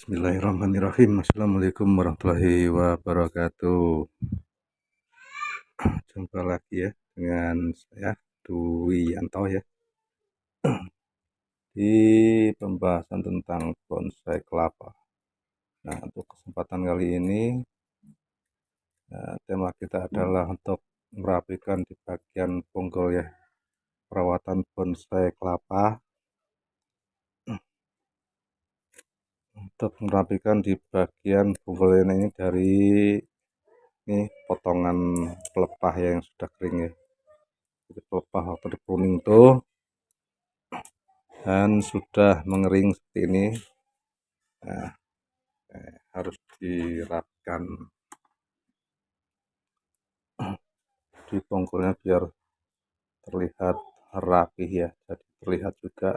Bismillahirrahmanirrahim. Assalamualaikum warahmatullahi wabarakatuh. Jumpa lagi ya dengan saya Dwi Yanto ya di pembahasan tentang bonsai kelapa. Nah, untuk kesempatan kali ini tema kita adalah untuk merapikan di bagian bonggol ya, perawatan bonsai kelapa. Untuk merapikan di bagian bonggol ini dari potongan pelepah yang sudah kering ya. Jadi pelepah atau di pruning itu dan sudah mengering seperti ini. Nah, harus dirapikan di bonggolnya biar terlihat rapih ya. Jadi terlihat juga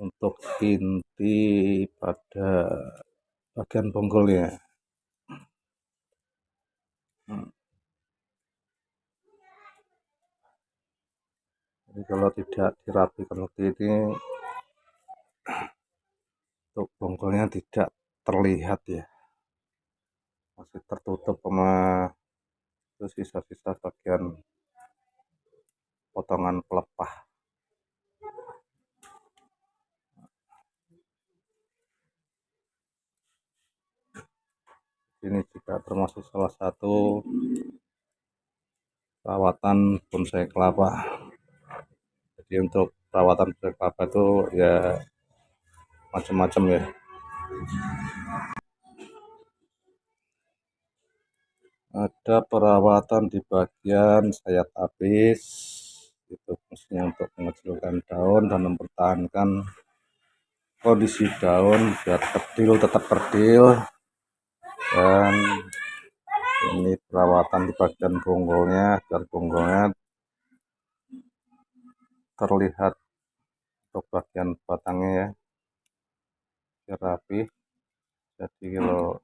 untuk inti pada bagian bonggolnya. Jadi kalau tidak dirapikan seperti ini, untuk bonggolnya tidak terlihat ya, masih tertutup sama itu sisa-sisa bagian potongan pelepah. Ini juga termasuk salah satu perawatan bonsai kelapa. Jadi untuk perawatan bonsai kelapa itu ya macam-macam ya. Ada perawatan di bagian sayap habis, itu fungsinya untuk mengecilkan daun dan mempertahankan kondisi daun biar kerdil, tetap kerdil. Dan ini perawatan di bagian bonggolnya agar bonggolnya terlihat untuk bagian batangnya ya, biar rapi. Jadi kalau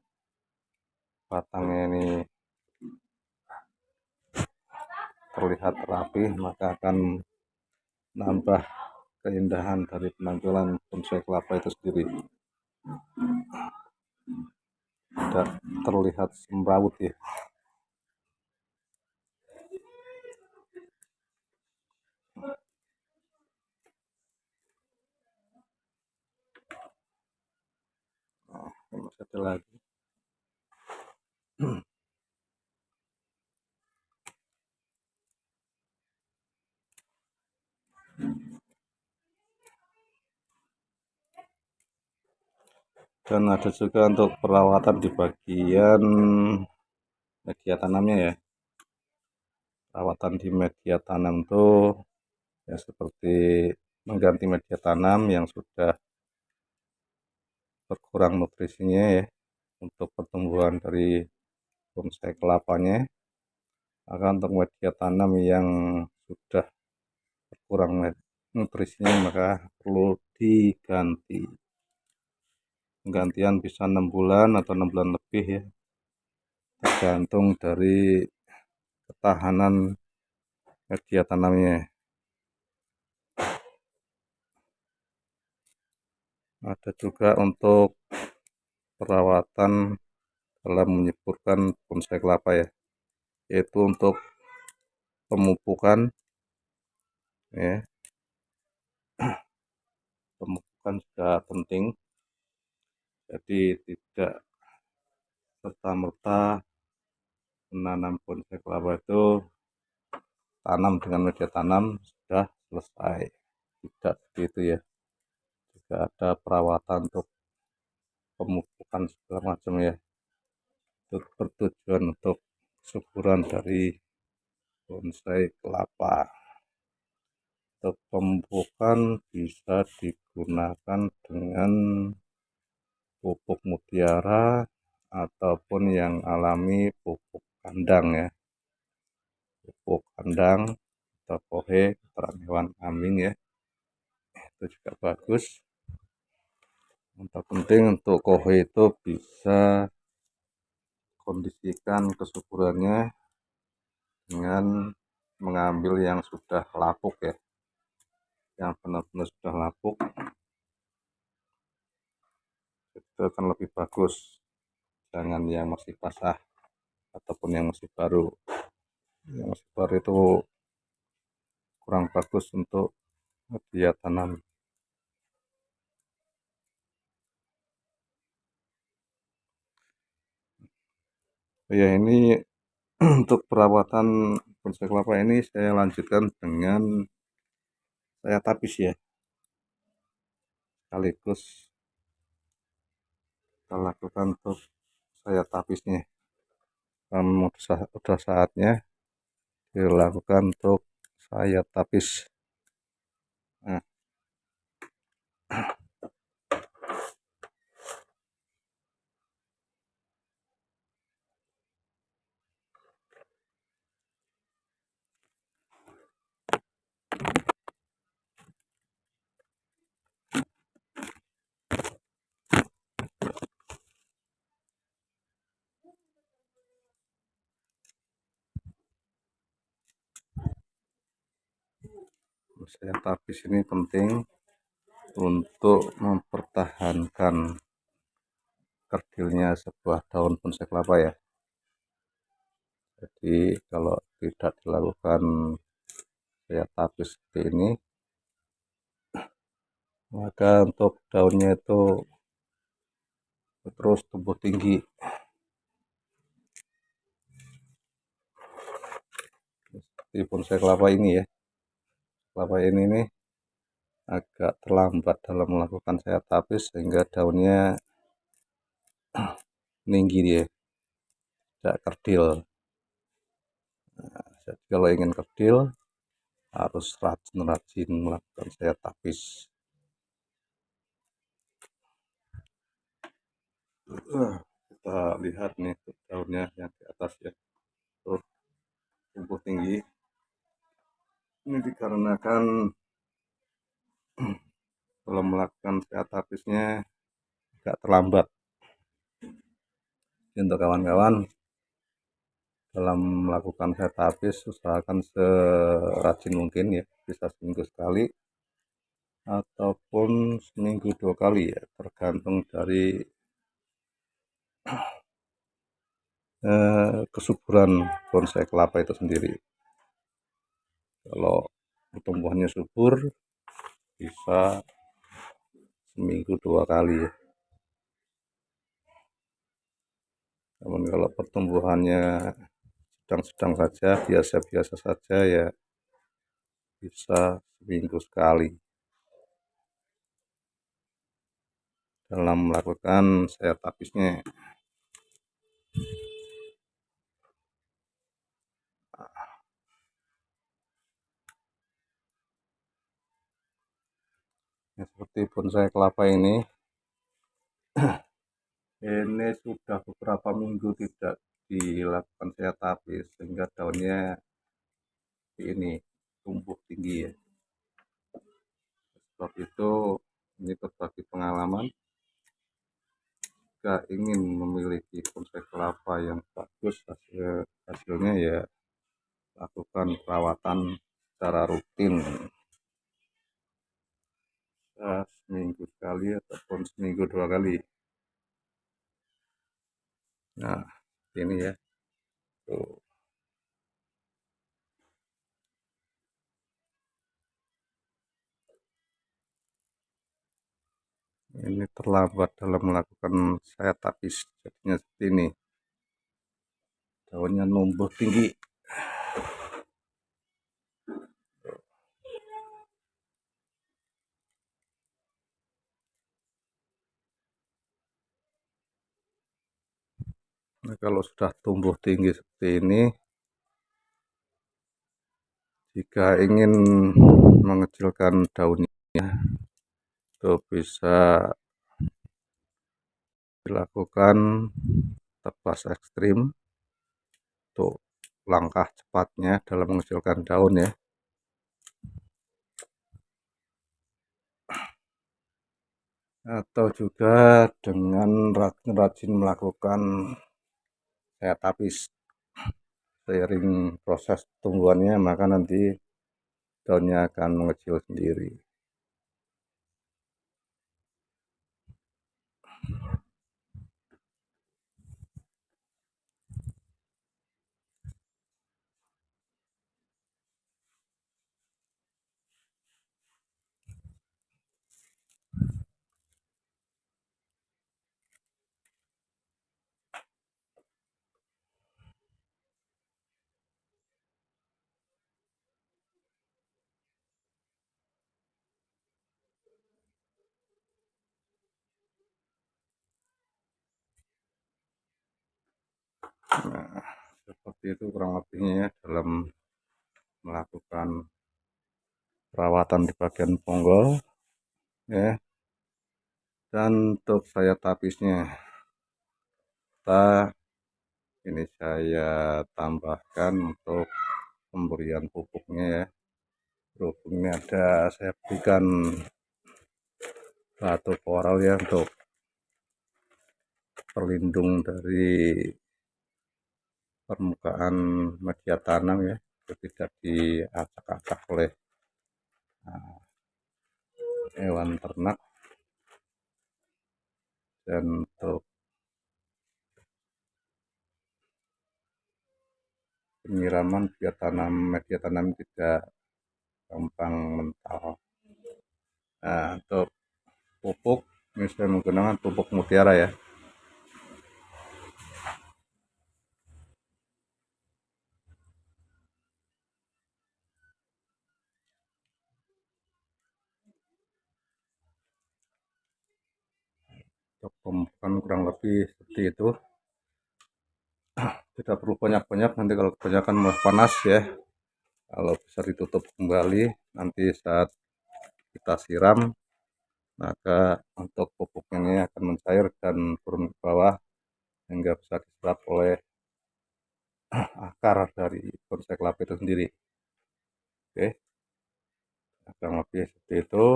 batangnya ini terlihat rapi, maka akan nambah keindahan dari penampilan bonsai kelapa itu sendiri. Tidak terlihat semrawut ya. Masih ada lagi. Dan ada juga untuk perawatan di bagian media tanamnya ya. Perawatan di media tanam itu ya seperti mengganti media tanam yang sudah berkurang nutrisinya ya, untuk pertumbuhan dari bonsai kelapanya. Maka untuk media tanam yang sudah berkurang nutrisinya maka perlu diganti. Penggantian bisa 6 bulan atau 6 bulan lebih ya, tergantung dari ketahanan media tanamnya. Ada juga untuk perawatan dalam menyuburkan bonsai kelapa ya, yaitu untuk pemupukan ya. Pemupukan juga penting, jadi tidak serta-merta menanam bonsai kelapa itu tanam dengan media tanam sudah selesai, tidak seperti itu ya. Juga ada perawatan untuk pemupukan segala macam ya, itu bertujuan untuk kesuburan dari bonsai kelapa. Untuk pemupukan bisa digunakan dengan pupuk mutiara ataupun yang alami pupuk kandang ya, pupuk kandang atau pohe kotoran hewan kambing ya, itu juga bagus. Yang penting untuk kohe itu bisa kondisikan kesuburannya dengan mengambil yang sudah lapuk ya, yang benar-benar sudah lapuk. itu akan lebih bagus, jangan yang masih basah ataupun yang masih baru. Yang masih baru itu kurang bagus untuk dia tanam. Ya, ini untuk perawatan bonsai kelapa ini saya lanjutkan dengan saya tapis ya, sekaligus kita lakukan untuk saya tapisnya. Sudah saatnya dilakukan untuk saya tapis. Nah, saya tapis ini penting untuk mempertahankan kerdilnya sebuah daun bonsai kelapa ya. Jadi kalau tidak dilakukan saya tapis seperti ini, maka untuk daunnya itu terus tumbuh tinggi. Seperti bonsai kelapa ini ya. Kelapa ini nih agak terlambat dalam melakukan saya tapis sehingga daunnya tinggi dia, tidak kerdil. Nah, jadi kalau ingin kerdil harus rajin-rajin melakukan saya tapis. Kita lihat nih daunnya yang di atas ya, tuh tumbuh tinggi. Ini dikarenakan kalau melakukan saya tapisnya agak terlambat. Jadi untuk kawan-kawan dalam melakukan saya tapis usahakan serajin mungkin ya, bisa seminggu sekali ataupun seminggu 2 kali ya, tergantung dari kesuburan bonsai kelapa itu sendiri. Kalau pertumbuhannya subur bisa seminggu 2 kali ya. Namun kalau pertumbuhannya sedang-sedang saja, biasa-biasa saja ya bisa seminggu sekali dalam melakukan saya tapisnya. Ya, seperti bonsai kelapa ini sudah beberapa minggu tidak dilakukan saya tapis sehingga daunnya ini tumbuh tinggi ya. Sebab itu ini berbagi pengalaman, jika ingin memiliki bonsai kelapa yang bagus hasilnya ya lakukan perawatan secara rutin, seminggu sekali ataupun seminggu 2 kali. Nah, ini ya tuh. Ini terlambat dalam melakukan saya tapis, jadinya seperti ini, daunnya numbuh tinggi. Nah, kalau sudah tumbuh tinggi seperti ini, jika ingin mengecilkan daunnya itu bisa dilakukan tebas ekstrim untuk langkah cepatnya dalam mengecilkan daun ya. Atau juga dengan rajin-rajin melakukan saya tapis seiring proses tumbuhannya, maka nanti daunnya akan mengecil sendiri. seperti itu kurang lebihnya ya dalam melakukan perawatan di bagian ponggol ya. Dan untuk saya tapisnya, ini saya tambahkan untuk pemberian pupuknya ya. Berhubung ini ada, saya berikan batu koral ya untuk perlindung dari permukaan media tanam ya, tidak diacak-acak oleh hewan ternak. Dan untuk penyiraman biar media tanam tidak gampang mental. Nah, untuk pupuk ini saya menggunakan pupuk mutiara ya. Untuk pemupukan kurang lebih seperti itu. Tidak perlu banyak-banyak, nanti kalau kebanyakan malah panas ya. Kalau bisa ditutup kembali nanti saat kita siram, maka untuk pupuk ini akan mencair dan turun ke bawah sehingga bisa diserap oleh akar dari pohon kelapa itu sendiri. Oke, kurang lebih seperti itu.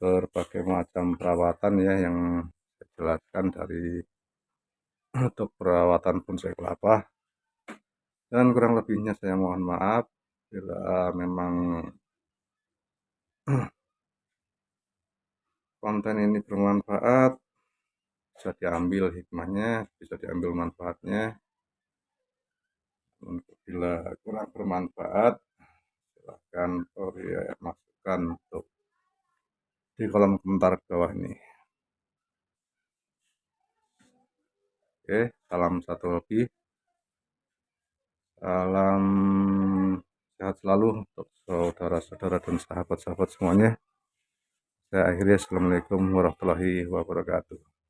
Berbagai macam perawatan ya yang saya jelaskan dari untuk perawatan bonsai kelapa, dan kurang lebihnya saya mohon maaf bila memang konten ini bermanfaat, bisa diambil hikmahnya, bisa diambil manfaatnya. Untuk bila kurang bermanfaat, silahkan beri masukan untuk di kolom komentar bawah ini. Oke, salam satu hobi, salam sehat selalu untuk saudara-saudara dan sahabat-sahabat semuanya. Saya akhiri, assalamualaikum warahmatullahi wabarakatuh.